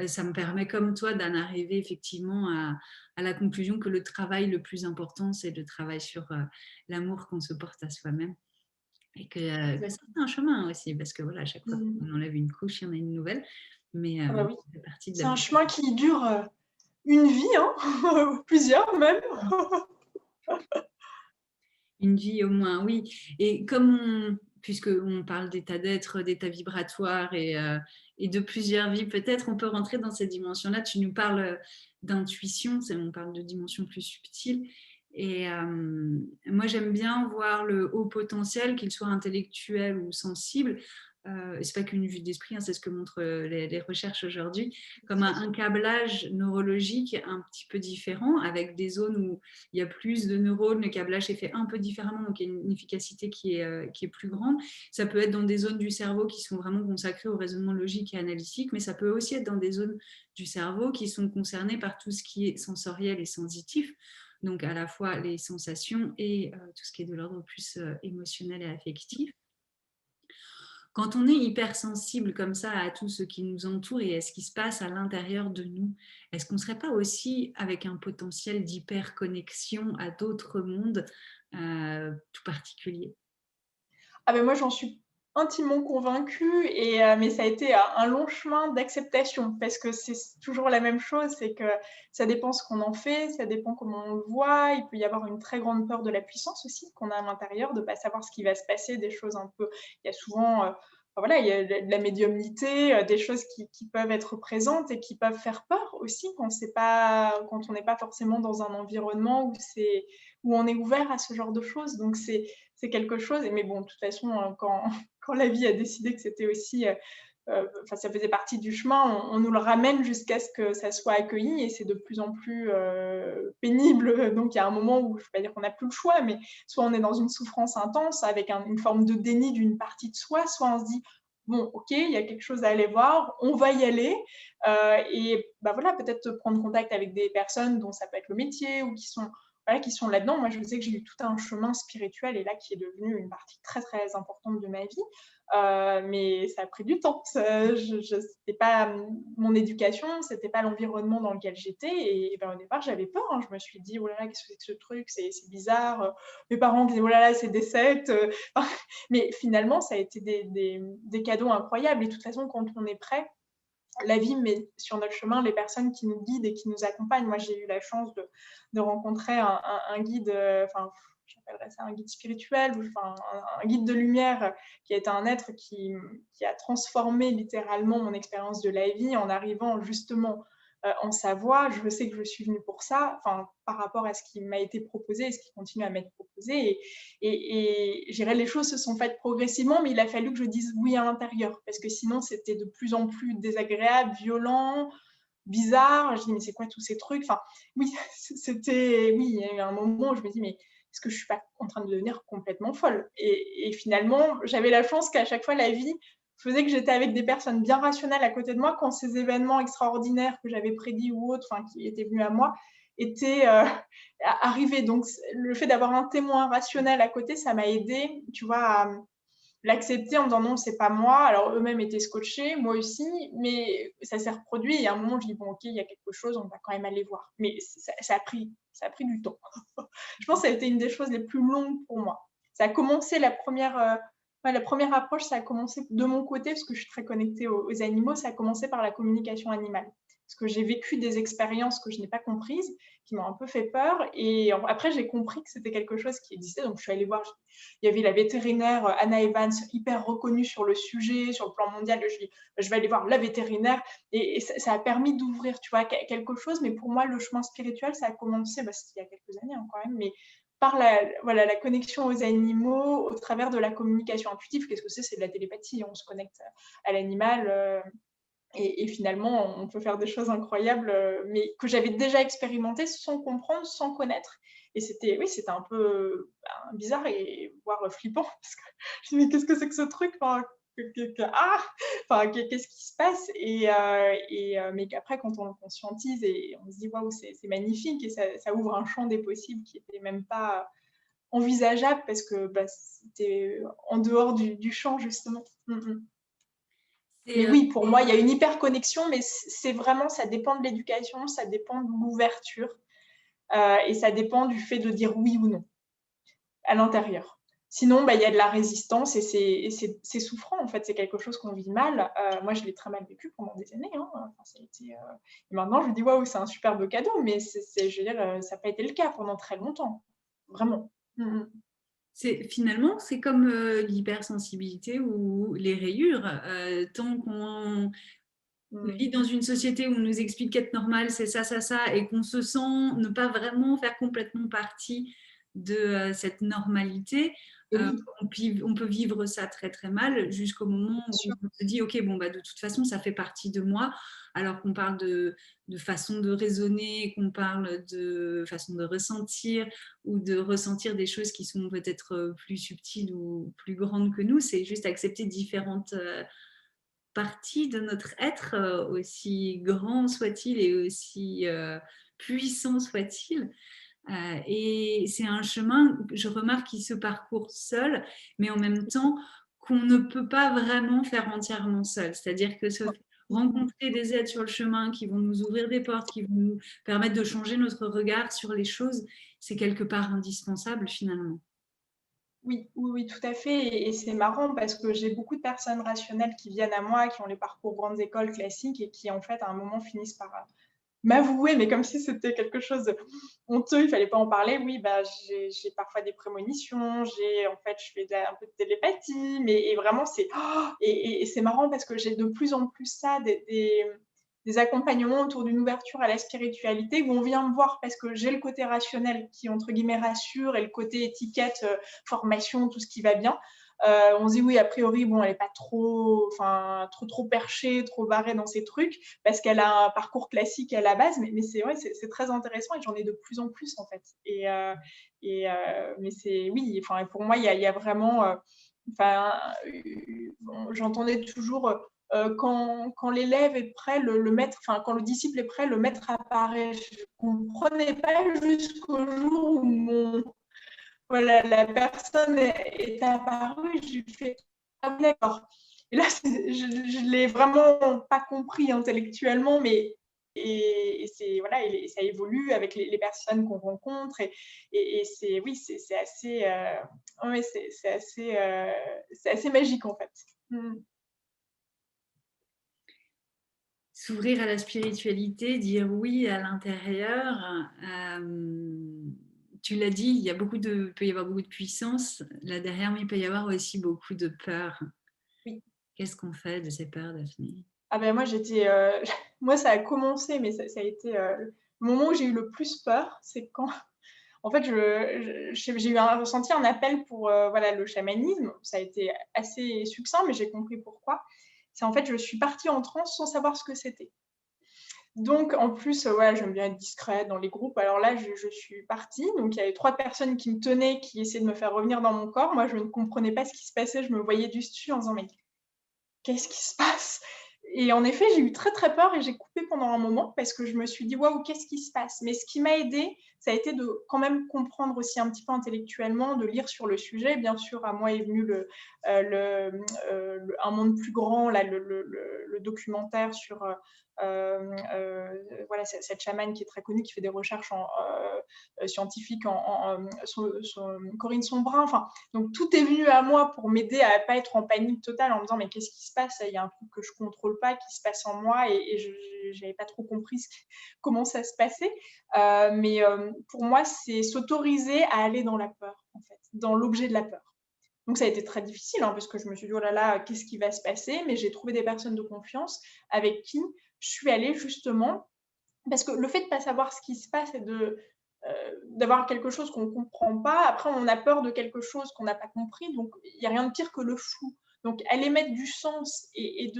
Ça me permet, comme toi, d'en arriver effectivement à la conclusion que le travail le plus important, c'est le travail sur l'amour qu'on se porte à soi-même. Et que c'est un chemin aussi, parce que voilà, à chaque fois qu'on enlève une couche, il y en a une nouvelle. Mais oui. ça fait partie de c'est un chemin qui dure une vie, hein plusieurs même. Une vie au moins, oui. Et puisqu'on parle d'état d'être, d'état vibratoire et de plusieurs vies, peut-être on peut rentrer dans cette dimension-là. Tu nous parles d'intuition, on parle de dimension plus subtile. Et moi, j'aime bien voir le haut potentiel, qu'il soit intellectuel ou sensible. C'est pas qu'une vue d'esprit, hein, c'est ce que montrent les recherches aujourd'hui, comme un câblage neurologique un petit peu différent, avec des zones où il y a plus de neurones, le câblage est fait un peu différemment, donc il y a une efficacité qui est plus grande. Ça peut être dans des zones du cerveau qui sont vraiment consacrées au raisonnement logique et analytique, mais ça peut aussi être dans des zones du cerveau qui sont concernées par tout ce qui est sensoriel et sensitif, donc à la fois les sensations et tout ce qui est de l'ordre plus émotionnel et affectif. Quand on est hypersensible comme ça à tout ce qui nous entoure et à ce qui se passe à l'intérieur de nous, est-ce qu'on ne serait pas aussi avec un potentiel d'hyperconnexion à d'autres mondes tout particuliers? Ah ben moi, j'en suis intimement convaincue, mais ça a été un long chemin d'acceptation parce que c'est toujours la même chose, c'est que ça dépend ce qu'on en fait, ça dépend comment on le voit. Il peut y avoir une très grande peur de la puissance aussi qu'on a à l'intérieur, de ne pas savoir ce qui va se passer, des choses un peu. Il y a souvent, voilà, il y a de la médiumnité, des choses qui peuvent être présentes et qui peuvent faire peur aussi quand on n'est pas forcément dans un environnement où on est ouvert à ce genre de choses. Donc c'est quelque chose. Mais bon, de toute façon, quand la vie a décidé que c'était aussi, ça faisait partie du chemin, on nous le ramène jusqu'à ce que ça soit accueilli et c'est de plus en plus pénible. Donc il y a un moment où, je ne vais pas dire qu'on n'a plus le choix, mais soit on est dans une souffrance intense avec une forme de déni d'une partie de soi, soit on se dit, bon, ok, il y a quelque chose à aller voir, on va y aller. Et voilà, peut-être prendre contact avec des personnes dont ça peut être le métier ou qui sont voilà, qui sont là-dedans. Moi, je sais que j'ai eu tout un chemin spirituel et là qui est devenu une partie très, très importante de ma vie. Mais ça a pris du temps. C'était pas mon éducation, c'était pas l'environnement dans lequel j'étais. Et ben, au départ, j'avais peur. Hein. Je me suis dit, oh là là, qu'est-ce que c'est que ce truc? C'est bizarre. Mes parents disaient, oh là là, c'est des sectes. Mais finalement, ça a été des cadeaux incroyables. Et de toute façon, quand on est prêt, la vie met sur notre chemin les personnes qui nous guident et qui nous accompagnent. Moi, j'ai eu la chance de rencontrer un guide, enfin, j'appellerais ça un guide spirituel, enfin, un guide de lumière qui est un être qui a transformé littéralement mon expérience de la vie en arrivant justement en Savoie. Je sais que je suis venue pour ça, enfin, par rapport à ce qui m'a été proposé et ce qui continue à m'être proposé. Et je dirais, les choses se sont faites progressivement, mais il a fallu que je dise oui à l'intérieur, parce que sinon, c'était de plus en plus désagréable, violent, bizarre. Je dis, mais c'est quoi tous ces trucs? Enfin, oui, oui, il y a eu un moment où je me dis, mais est-ce que je suis pas en train de devenir complètement folle? Et finalement, j'avais la chance qu'à chaque fois, la vie faisait que j'étais avec des personnes bien rationnelles à côté de moi quand ces événements extraordinaires que j'avais prédits ou autres, enfin, qui étaient venus à moi, étaient arrivés. Donc, le fait d'avoir un témoin rationnel à côté, ça m'a aidé, tu vois, à l'accepter en me disant non, c'est pas moi. Alors, eux-mêmes étaient scotchés, moi aussi, mais ça s'est reproduit. Et à un moment, je dis bon, ok, il y a quelque chose, on va quand même aller voir. Mais ça a pris du temps. Je pense que ça a été une des choses les plus longues pour moi. Ça a commencé la première approche, ça a commencé de mon côté, parce que je suis très connectée aux animaux, ça a commencé par la communication animale. Parce que j'ai vécu des expériences que je n'ai pas comprises, qui m'ont un peu fait peur. Et après, j'ai compris que c'était quelque chose qui existait. Donc, je suis allée voir. Il y avait la vétérinaire Anna Evans, hyper reconnue sur le sujet, sur le plan mondial. Je dis, je vais aller voir la vétérinaire. Et ça a permis d'ouvrir, tu vois, quelque chose. Mais pour moi, le chemin spirituel, ça a commencé, c'était il y a quelques années hein, quand même, mais par la connexion aux animaux au travers de la communication intuitive. Qu'est-ce que c'est? C'est de la télépathie. On se connecte à l'animal. Et finalement, on peut faire des choses incroyables, mais que j'avais déjà expérimentées sans comprendre, sans connaître. Et c'était un peu bizarre et voire flippant. Parce que je me dis, mais qu'est-ce que c'est que ce truc? Qu'est-ce qui se passe? Mais qu'après, quand on le conscientise et on se dit, waouh, c'est magnifique, et ça ouvre un champ des possibles qui n'était même pas envisageable parce que c'était en dehors du champ, justement. Mais oui, pour moi, il y a une hyper connexion, mais c'est vraiment, ça dépend de l'éducation, ça dépend de l'ouverture et ça dépend du fait de dire oui ou non à l'intérieur. Sinon, il y a de la résistance et c'est souffrant, en fait, c'est quelque chose qu'on vit mal. Moi, je l'ai très mal vécu pendant des années. Hein. Enfin, ça a été, et maintenant, je me dis, waouh, c'est un superbe cadeau, mais je veux dire, ça n'a pas été le cas pendant très longtemps. Vraiment. Finalement, c'est comme l'hypersensibilité ou les rayures. Tant qu'on vit dans une société où on nous explique qu'être normal, c'est ça, ça, ça, et qu'on se sent ne pas vraiment faire complètement partie de cette normalité, on peut vivre ça très très mal jusqu'au moment où on se dit ok bon de toute façon ça fait partie de moi, alors qu'on parle de façon de raisonner, qu'on parle de façon de ressentir ou de ressentir des choses qui sont peut-être plus subtiles ou plus grandes que nous. C'est juste accepter différentes partie de notre être, aussi grand soit-il et aussi puissant soit-il. Et c'est un chemin, je remarque, qui se parcourt seul, mais en même temps qu'on ne peut pas vraiment faire entièrement seul. C'est-à-dire que rencontrer des aides sur le chemin qui vont nous ouvrir des portes, qui vont nous permettre de changer notre regard sur les choses, c'est quelque part indispensable finalement. Oui, tout à fait. Et c'est marrant parce que j'ai beaucoup de personnes rationnelles qui viennent à moi, qui ont les parcours grandes écoles classiques et qui, en fait, à un moment, finissent par m'avouer, mais comme si c'était quelque chose de honteux, il fallait pas en parler. Oui, j'ai parfois des prémonitions, en fait, je fais un peu de télépathie, et vraiment, et c'est marrant parce que j'ai de plus en plus ça, des accompagnements autour d'une ouverture à la spiritualité où on vient me voir parce que j'ai le côté rationnel qui, entre guillemets, rassure et le côté étiquette, formation, tout ce qui va bien. On se dit oui, a priori, bon, elle n'est pas trop perchée, trop barrée dans ses trucs parce qu'elle a un parcours classique à la base, mais c'est très intéressant et j'en ai de plus en plus en fait. Mais oui, enfin, pour moi, il y a vraiment, j'entendais toujours quand l'élève est prêt, le maître, enfin, quand le disciple est prêt, le maître apparaît. Je ne comprenais pas jusqu'au jour où voilà, la personne est apparue. Je lui fais ah, d'accord. Et là, je ne l'ai vraiment pas compris intellectuellement, mais c'est voilà, et ça évolue avec les personnes qu'on rencontre et c'est oui, c'est assez ouais, c'est assez magique en fait. S'ouvrir à la spiritualité, dire oui à l'intérieur. Tu l'as dit, il peut y avoir beaucoup de puissance là derrière, mais il peut y avoir aussi beaucoup de peur. Oui. Qu'est-ce qu'on fait de ces peurs, Daphné? Ah ben moi j'étais moi ça a commencé, mais ça a été le moment où j'ai eu le plus peur, c'est quand en fait j'ai eu ressenti un appel pour voilà, le chamanisme. Ça a été assez succinct, mais j'ai compris pourquoi. C'est en fait, je suis partie en transe sans savoir ce que c'était. Donc en plus, ouais, j'aime bien être discrète dans les groupes. Alors là, je suis partie, donc il y avait 3 personnes qui me tenaient, qui essayaient de me faire revenir dans mon corps. Moi, je ne comprenais pas ce qui se passait, je me voyais du dessus en disant: «Mais qu'est-ce qui se passe?» Et en effet, j'ai eu très, très peur et j'ai coupé pendant un moment parce que je me suis dit: «Waouh, qu'est-ce qui se passe?» Mais ce qui m'a aidée, ça a été de quand même comprendre aussi un petit peu intellectuellement, de lire sur le sujet. Bien sûr, à moi est venu Un monde plus grand, là, le documentaire sur, voilà, cette chamane qui est très connue, qui fait des recherches scientifiques Corinne Sombrin. Enfin, donc tout est venu à moi pour m'aider à ne pas être en panique totale en me disant mais qu'est-ce qui se passe? Il y a un truc que je ne contrôle pas qui se passe en moi et je n'avais pas trop compris comment ça se passait. Mais pour moi, c'est s'autoriser à aller dans la peur, en fait, dans l'objet de la peur. Donc ça a été très difficile hein, parce que je me suis dit oh là là, qu'est-ce qui va se passer? Mais j'ai trouvé des personnes de confiance avec qui je suis allée justement parce que le fait de ne pas savoir ce qui se passe et d'avoir quelque chose qu'on ne comprend pas, après on a peur de quelque chose qu'on n'a pas compris, donc il n'y a rien de pire que le flou. Donc aller mettre du sens et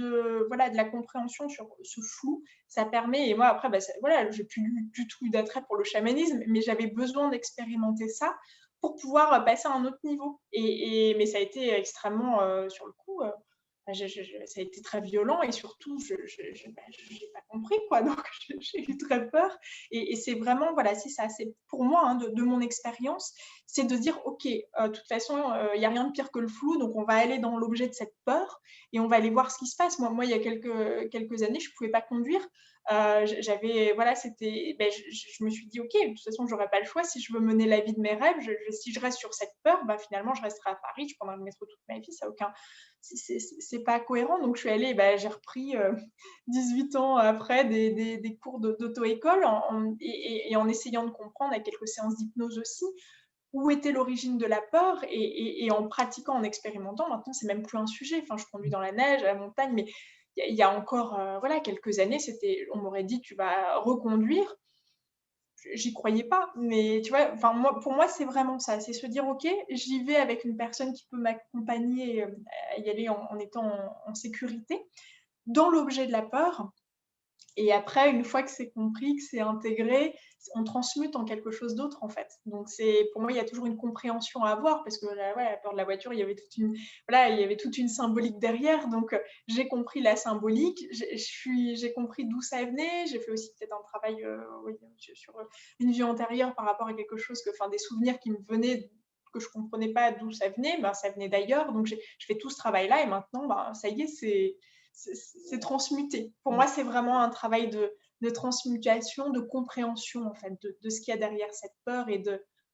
voilà, de la compréhension sur ce flou, ça permet, et moi après, bah, voilà, j'ai plus du tout eu d'attrait pour le chamanisme, mais j'avais besoin d'expérimenter ça pour pouvoir passer à un autre niveau. Mais ça a été extrêmement, sur le coup, bah, ça a été très violent et surtout, je n'ai pas compris, quoi. Donc, j'ai eu très peur. Et c'est vraiment, voilà, c'est ça. C'est pour moi, hein, de mon expérience, c'est de dire, OK, de toute façon, il n'y a rien de pire que le flou. Donc, on va aller dans l'objet de cette peur et on va aller voir ce qui se passe. Moi il y a quelques années, je ne pouvais pas conduire. J'avais, voilà, c'était, ben, je me suis dit, OK, de toute façon, je n'aurai pas le choix. Si je veux mener la vie de mes rêves, si je reste sur cette peur, ben, finalement, je resterai à Paris, je prendrai le métro toute ma vie. Ça n'a aucun, c'est pas cohérent. Donc, je suis allée, bah, j'ai repris 18 ans après des cours d'auto-école et en essayant de comprendre avec quelques séances d'hypnose aussi où était l'origine de la peur et en pratiquant, en expérimentant. Maintenant, c'est même plus un sujet. Enfin, je conduis dans la neige, à la montagne, mais il y a encore voilà, quelques années, on m'aurait dit tu vas reconduire. J'y croyais pas, mais tu vois, enfin pour moi c'est vraiment ça, c'est se dire ok, j'y vais avec une personne qui peut m'accompagner à y aller en étant en sécurité dans l'objet de la peur. Et après, une fois que c'est compris, que c'est intégré, on transmute en quelque chose d'autre, en fait. Donc, pour moi, il y a toujours une compréhension à avoir parce que ouais, la peur de la voiture, il y avait toute une symbolique derrière. Donc, j'ai compris la symbolique, j'ai compris d'où ça venait. J'ai fait aussi peut-être un travail oui, sur une vie antérieure par rapport à quelque chose, des souvenirs qui me venaient que je ne comprenais pas d'où ça venait, ben, ça venait d'ailleurs. Donc, je fais tout ce travail-là et maintenant, ben, ça y est, c'est transmuté. Pour moi, c'est vraiment un travail de transmutation, de compréhension en fait, de ce qu'il y a derrière cette peur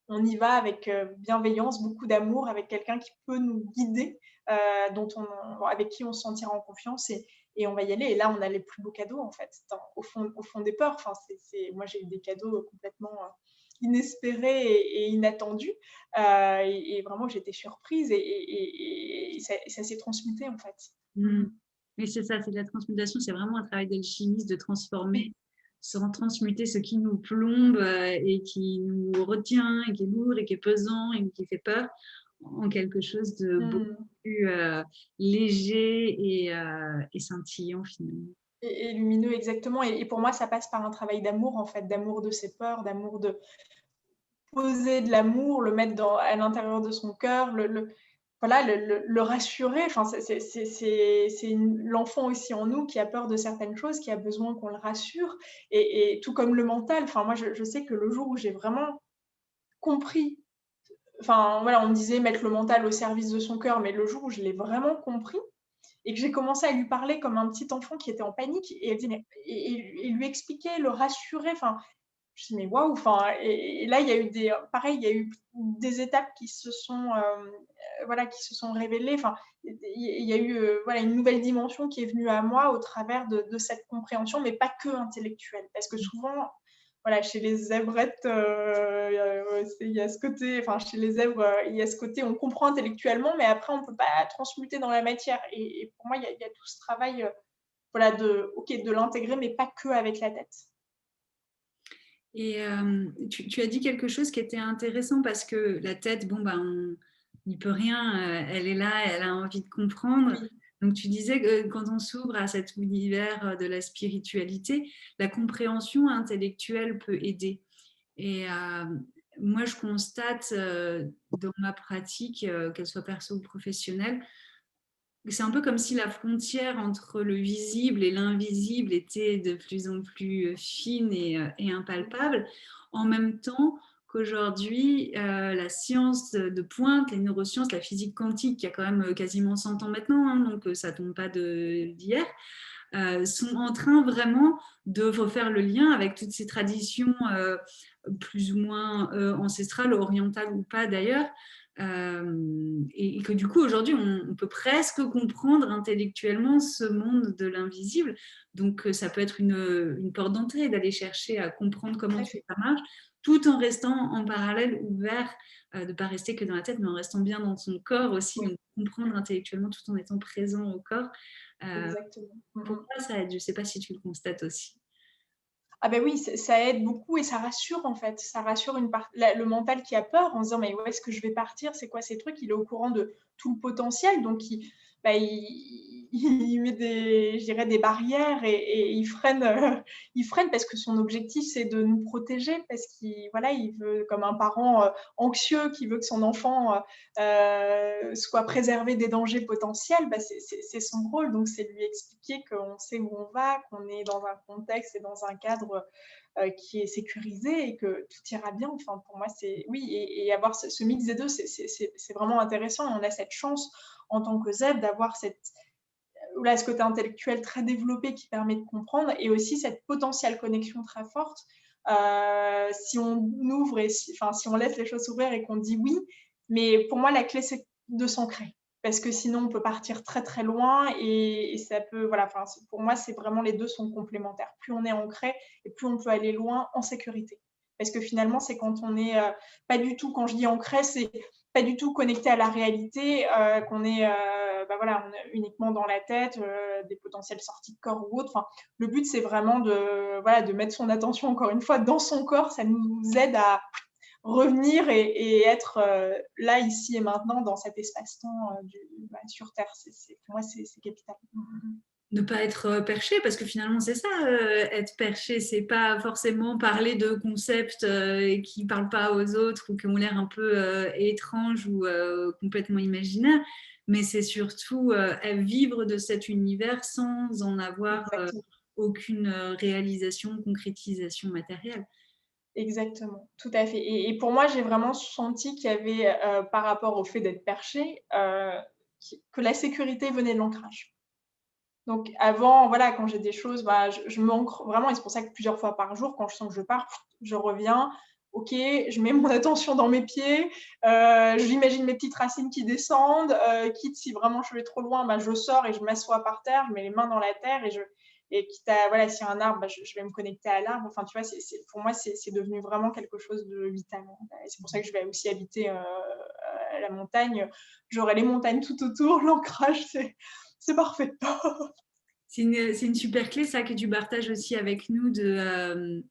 on y va avec bienveillance, beaucoup d'amour, avec quelqu'un qui peut nous guider, avec qui on se sentira en confiance et on va y aller. Et là, on a les plus beaux cadeaux en fait, au fond des peurs. Enfin, moi, j'ai eu des cadeaux complètement inespérés et inattendus. Et vraiment, j'étais surprise et ça s'est transmuté en fait. Mmh. Oui, c'est ça, c'est de la transmutation, c'est vraiment un travail d'alchimiste de transformer, sans transmuter ce qui nous plombe et qui nous retient, et qui est lourd, et qui est pesant, et qui fait peur, en quelque chose de beaucoup plus léger et scintillant finalement. Et lumineux, exactement. Et pour moi, ça passe par un travail d'amour, en fait, d'amour de ses peurs, d'amour de poser de l'amour, le mettre à l'intérieur de son cœur, voilà, le rassurer. Enfin, l'enfant aussi en nous qui a peur de certaines choses, qui a besoin qu'on le rassure et tout comme le mental. Enfin, moi, je sais que le jour où j'ai vraiment compris, enfin, voilà, on me disait mettre le mental au service de son cœur, mais le jour où je l'ai vraiment compris et que j'ai commencé à lui parler comme un petit enfant qui était en panique et elle dit mais et lui expliquer, le rassurer, enfin, je dis: «Mais waouh!» enfin et là, il y a eu pareil, il y a eu des étapes qui se sont, voilà, qui se sont révélées. Enfin, il y a eu, voilà, une nouvelle dimension qui est venue à moi au travers de cette compréhension, mais pas que intellectuelle. Parce que souvent, voilà, chez les zèbrettes, il y a ce côté enfin, chez les zèbres, il y a ce côté, on comprend intellectuellement, mais après on ne peut pas transmuter dans la matière et pour moi, il y a tout ce travail, voilà, OK, de l'intégrer, mais pas que avec la tête. Et tu as dit quelque chose qui était intéressant parce que la tête, bon, ben, on n'y peut rien, elle est là, elle a envie de comprendre. Oui, Donc tu disais que quand on s'ouvre à cet univers de la spiritualité, la compréhension intellectuelle peut aider. Et moi, je constate dans ma pratique, qu'elle soit perso ou professionnelle, c'est un peu comme si la frontière entre le visible et l'invisible était de plus en plus fine et impalpable, en même temps qu'aujourd'hui, la science de pointe, les neurosciences, la physique quantique, qui a quand même quasiment 100 ans maintenant, hein, donc ça ne tombe pas d'hier, sont en train vraiment de refaire le lien avec toutes ces traditions plus ou moins ancestrales, orientales ou pas d'ailleurs, et que du coup aujourd'hui on peut presque comprendre intellectuellement ce monde de l'invisible. Donc ça peut être une porte d'entrée d'aller chercher à comprendre tout comment à tout fait. ça marche, tout en restant en parallèle ouvert, de ne pas rester que dans la tête, mais en restant bien dans son corps aussi, Oui, donc comprendre intellectuellement tout en étant présent au corps. Euh, exactement. pour moi, ça aide. Je ne sais pas si tu le constates aussi. Ah ben oui, ça aide beaucoup et ça rassure en fait. Ça rassure le mental qui a peur en se disant: «Mais où est-ce que je vais partir? C'est quoi ces trucs?» Il est au courant de tout le potentiel donc il met je dirais des barrières et il freine parce que son objectif c'est de nous protéger parce qu'il voilà, il veut comme un parent, anxieux qui veut que son enfant, soit préservé des dangers potentiels, bah, c'est son rôle, donc c'est lui expliquer qu'on sait où on va, qu'on est dans un contexte et dans un cadre qui est sécurisé et que tout ira bien. Enfin, pour moi, c'est oui, et avoir ce mix des deux, c'est vraiment intéressant. Et on a cette chance en tant que ZEB d'avoir là, ce côté intellectuel très développé qui permet de comprendre et aussi cette potentielle connexion très forte. Si on ouvre si on laisse les choses s'ouvrir et qu'on dit oui, mais pour moi, la clé, c'est de s'ancrer. Parce que sinon, on peut partir très très loin et ça peut, voilà, enfin, pour moi, c'est vraiment les deux sont complémentaires. Plus on est ancré et plus on peut aller loin en sécurité. Parce que finalement, c'est quand on est pas du tout, quand je dis ancré, c'est pas du tout connecté à la réalité, qu'on est bah voilà, on est uniquement dans la tête, des potentielles sorties de corps ou autres. Enfin, le but, c'est vraiment voilà, de mettre son attention, encore une fois, dans son corps. Ça nous aide à revenir et être là, ici et maintenant, dans cet espace-temps sur Terre. Pour moi, c'est capital. Ne pas être perché, parce que finalement, c'est ça, être perché, c'est pas forcément parler de concepts qui parlent pas aux autres ou qui ont l'air un peu étranges ou complètement imaginaires, mais c'est surtout vivre de cet univers sans en avoir Exactement. aucune réalisation, concrétisation matérielle. Exactement, tout à fait et pour moi, j'ai vraiment senti qu'il y avait, par rapport au fait d'être perché, que la sécurité venait de l'ancrage. Donc avant, voilà, quand j'ai des choses, bah, je m'ancre vraiment et c'est pour ça que plusieurs fois par jour, quand je sens que je pars, je reviens. OK, je mets mon attention dans mes pieds, j'imagine mes petites racines qui descendent, quitte si vraiment je vais trop loin, bah, je sors et je m'assois par terre, je mets les mains dans la terre et quitte à voilà, s'il y a un arbre, bah, je vais me connecter à l'arbre. Enfin, tu vois, pour moi, c'est devenu vraiment quelque chose de vital, hein. Et c'est pour ça que je vais aussi habiter, à la montagne. J'aurai les montagnes tout autour, l'ancrage, c'est parfait. C'est une super clé, ça, que tu partages aussi avec nous, de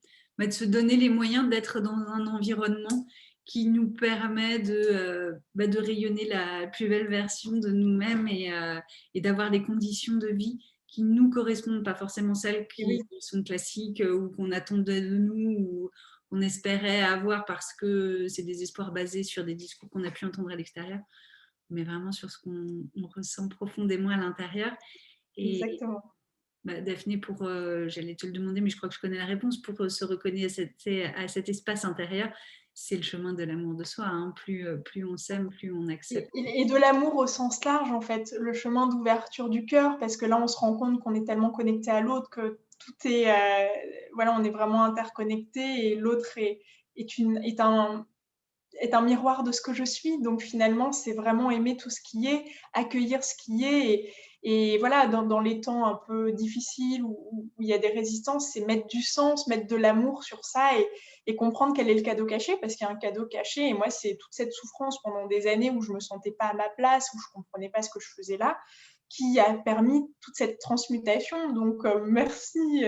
se donner les moyens d'être dans un environnement qui nous permet de rayonner la plus belle version de nous-mêmes et d'avoir des conditions de vie qui nous correspondent, pas forcément celles Et qui oui, sont classiques ou qu'on attendait de nous ou qu'on espérait avoir parce que c'est des espoirs basés sur des discours qu'on a pu entendre à l'extérieur. mais vraiment sur ce qu'on ressent profondément à l'intérieur. Et Exactement. Daphné, j'allais te le demander, mais je crois que je connais la réponse, pour se reconnecter à cet espace intérieur, c'est le chemin de l'amour de soi. Hein. Plus on s'aime, plus on accepte. Et de l'amour au sens large, en fait, le chemin d'ouverture du cœur, parce que là, on se rend compte qu'on est tellement connecté à l'autre que tout est, voilà, on est vraiment interconnecté et l'autre est un miroir de ce que je suis. Donc finalement, c'est vraiment aimer tout ce qui est, accueillir ce qui est. Et voilà, dans les temps un peu difficiles où il y a des résistances, c'est mettre du sens, mettre de l'amour sur ça et comprendre quel est le cadeau caché, parce qu'il y a un cadeau caché. Et moi, c'est toute cette souffrance pendant des années où je ne me sentais pas à ma place, où je ne comprenais pas ce que je faisais là, qui a permis toute cette transmutation. Donc, merci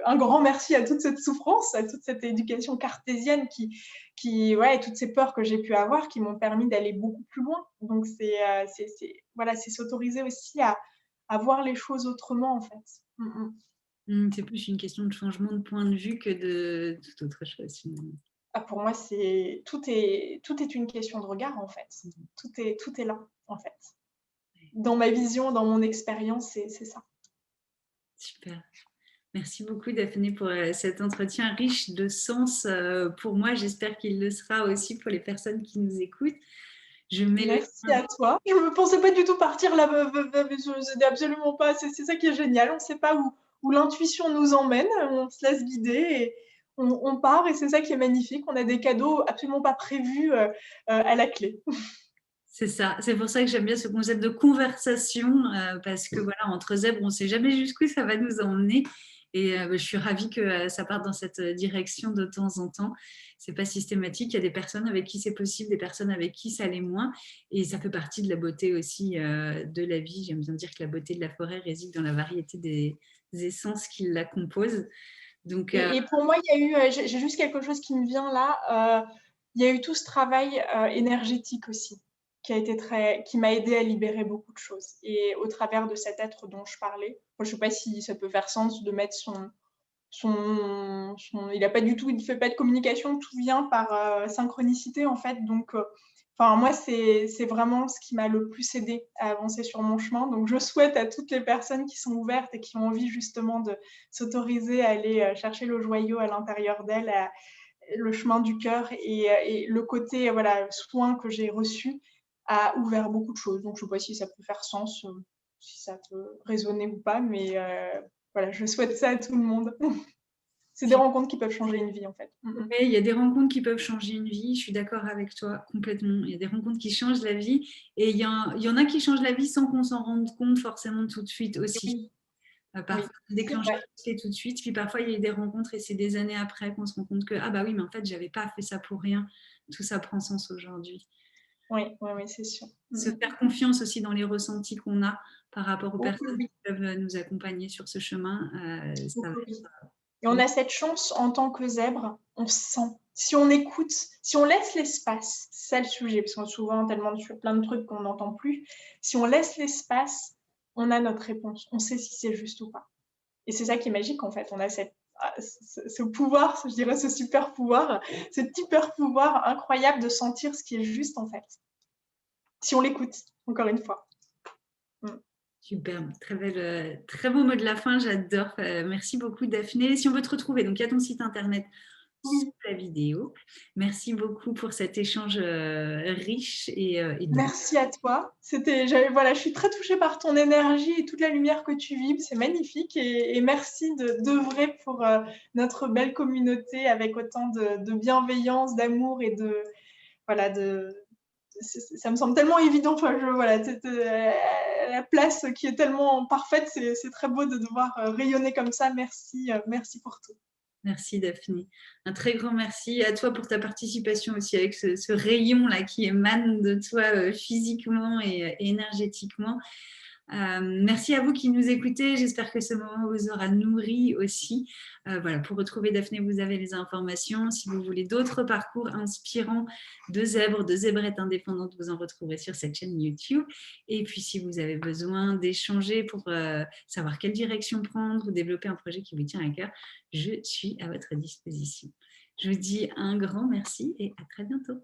un grand merci à toute cette souffrance, à toute cette éducation cartésienne et toutes ces peurs que j'ai pu avoir qui m'ont permis d'aller beaucoup plus loin. Donc, voilà, c'est s'autoriser aussi à voir les choses autrement, en fait. C'est plus une question de changement de point de vue que de toute autre chose, finalement. Ah, pour moi, tout est une question de regard, en fait. Tout est là, en fait. Dans ma vision, dans mon expérience, c'est ça. Super. Merci beaucoup, Daphné, pour cet entretien riche de sens pour moi. J'espère qu'il le sera aussi pour les personnes qui nous écoutent. Je mets Merci à toi. Je ne pensais pas du tout partir là, absolument pas. C'est ça qui est génial. On ne sait pas où l'intuition nous emmène. On se laisse guider et on part. Et c'est ça qui est magnifique. On a des cadeaux absolument pas prévus à la clé. C'est ça. C'est pour ça que j'aime bien ce concept de conversation parce que voilà, entre zèbres, on ne sait jamais jusqu'où ça va nous emmener. Et je suis ravie que ça parte dans cette direction de temps en temps. C'est pas systématique. Il y a des personnes avec qui c'est possible, des personnes avec qui ça l'est moins. Et ça fait partie de la beauté aussi de la vie. J'aime bien dire que la beauté de la forêt réside dans la variété des essences qui la composent. Donc, Et pour moi, il y a eu, j'ai juste quelque chose qui me vient là. Il y a eu tout ce travail énergétique aussi qui m'a aidé à libérer beaucoup de choses. Et au travers de cet être dont je parlais, je ne sais pas si ça peut faire sens de mettre il a pas du tout, il fait pas de communication, tout vient par synchronicité en fait. Donc, moi, c'est vraiment ce qui m'a le plus aidé à avancer sur mon chemin. Donc, je souhaite à toutes les personnes qui sont ouvertes et qui ont envie justement de s'autoriser à aller chercher le joyau à l'intérieur d'elles, le chemin du cœur et le côté voilà soin que j'ai reçu a ouvert beaucoup de choses. Donc, je ne sais pas si ça peut faire sens, si ça peut résonner ou pas, mais voilà, je souhaite ça à tout le monde. C'est des rencontres qui peuvent changer une vie, en fait. oui, il y a des rencontres qui peuvent changer une vie. Je suis d'accord avec toi complètement. Il y a des rencontres qui changent la vie et il y en a qui changent la vie sans qu'on s'en rende compte forcément tout de suite aussi. Oui, oui, Parfois, le c'est déclencheur vrai. c'est tout de suite. Puis parfois, il y a eu des rencontres et c'est des années après qu'on se rend compte que ah bah oui, mais en fait, j'avais pas fait ça pour rien. Tout ça prend sens aujourd'hui. Oui, oui, oui, c'est sûr. Se faire confiance aussi dans les ressentis qu'on a par rapport aux Oh, personnes oui, qui peuvent nous accompagner sur ce chemin. oh, Ça va oui. être Et on a cette chance en tant que zèbre, on sent. Si on écoute, si on laisse l'espace, c'est ça le sujet, parce qu'on a souvent plein de trucs qu'on n'entend plus. Si on laisse l'espace, on a notre réponse. On sait si c'est juste ou pas. Et c'est ça qui est magique, en fait. On a ce pouvoir, je dirais ce super pouvoir, cet hyper pouvoir incroyable de sentir ce qui est juste, en fait. Si on l'écoute, encore une fois. Superbe, très beau mot de la fin, j'adore. Merci beaucoup Daphné. Si on veut te retrouver, donc il y a ton site internet sous Oui. la vidéo. Merci beaucoup pour cet échange riche et doux. Merci à toi. Voilà, je suis très touchée par ton énergie et toute la lumière que tu vibres. C'est magnifique et merci d'œuvrer pour notre belle communauté avec autant de bienveillance, d'amour et voilà, ça me semble tellement évident. Enfin, voilà, la place qui est tellement parfaite, c'est très beau de devoir rayonner comme ça. Merci, merci pour tout. Merci Daphné. Un très grand merci à toi pour ta participation aussi avec ce rayon-là qui émane de toi physiquement et énergétiquement. Merci à vous qui nous écoutez. J'espère que ce moment vous aura nourri aussi. Voilà, pour retrouver Daphné, vous avez les informations. Si vous voulez d'autres parcours inspirants de zèbres, de zébrettes indépendantes, vous en retrouverez sur cette chaîne YouTube. Et puis, si vous avez besoin d'échanger pour savoir quelle direction prendre ou développer un projet qui vous tient à cœur, je suis à votre disposition. Je vous dis un grand merci et à très bientôt.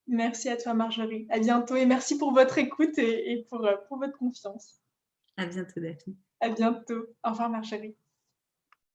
Merci à toi, Marjorie. À bientôt et merci pour votre écoute et pour votre confiance. À bientôt, Daphné. À bientôt. Au revoir, Marjorie.